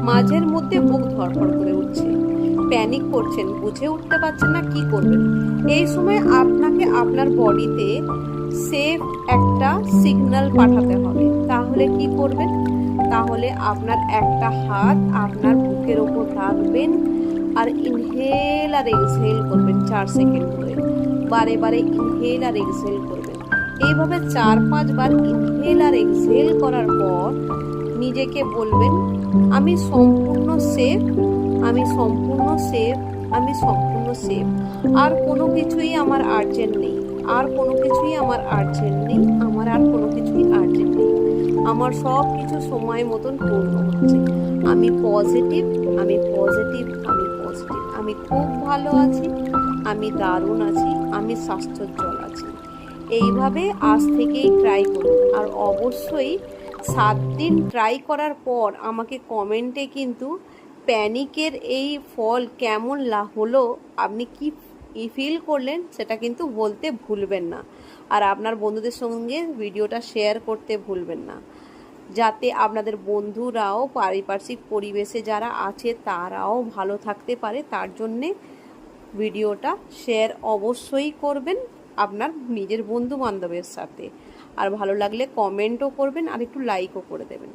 মাঝের মধ্যে বুক ধড়ফড় করে উঠছে, প্যানিক করছেন, বুঝে উঠতে পারছেন না কি করবেন। এই সময় আপনাকে আপনার বডিতে সেফ একটা সিগন্যাল পাঠাতে হবে। তাহলে কি করবেন? তাহলে আপনার একটা হাত আপনার বুকের ওপর রাখবেন আর ইনহেল আর এক্সহেল করবেন 4 সেকেন্ড ধরে। বারে বারে ইনহেল আর এক্সহেল করবেন। এইভাবে 4-5 বার ইনহেল আর এক্সহেল করার পর নিজেকে বলবেন, আমি সম্পূর্ণ সেফ, আমি সম্পূর্ণ সেফ, আমি সম্পূর্ণ সেফ। আর কোনো কিছুই আমার আর্জেন্ট নেই, আর কোনো কিছুই আমার আর্জেন্ট নেই, আমার আর কোনো কিছুই আর্জেন্ট নেই। আমার সব কিছু সময় মতন পূর্ণ হচ্ছে। আমি পজিটিভ, আমি পজিটিভ, আমি পজিটিভ, আমি খুব ভালো আছি, আমি দারুণ আছি, আমি স্বাস্থ্যোজ্জ্বল আছি। এইভাবে আজ থেকেই ট্রাই করুন। আর অবশ্যই 7 দিন ট্রাই করার পর আমাকে কমেন্টে কিন্তু প্যানিকের এই ফল কেমন হলো, আপনি কি ফিল করলেন সেটা কিন্তু বলতে ভুলবেন না। আর আপনার বন্ধুদের সঙ্গে ভিডিওটা শেয়ার করতে ভুলবেন না, যাতে আপনাদের বন্ধুরাও পারিপার্শ্বিক পরিবেশে যারা আছে তারাও ভালো থাকতে পারে। তার জন্যে ভিডিওটা শেয়ার অবশ্যই করবেন আপনার নিজের বন্ধু বান্ধবের সাথে। আর ভালো লাগলে কমেন্টও করবেন আর একটু লাইকও করে দেবেন।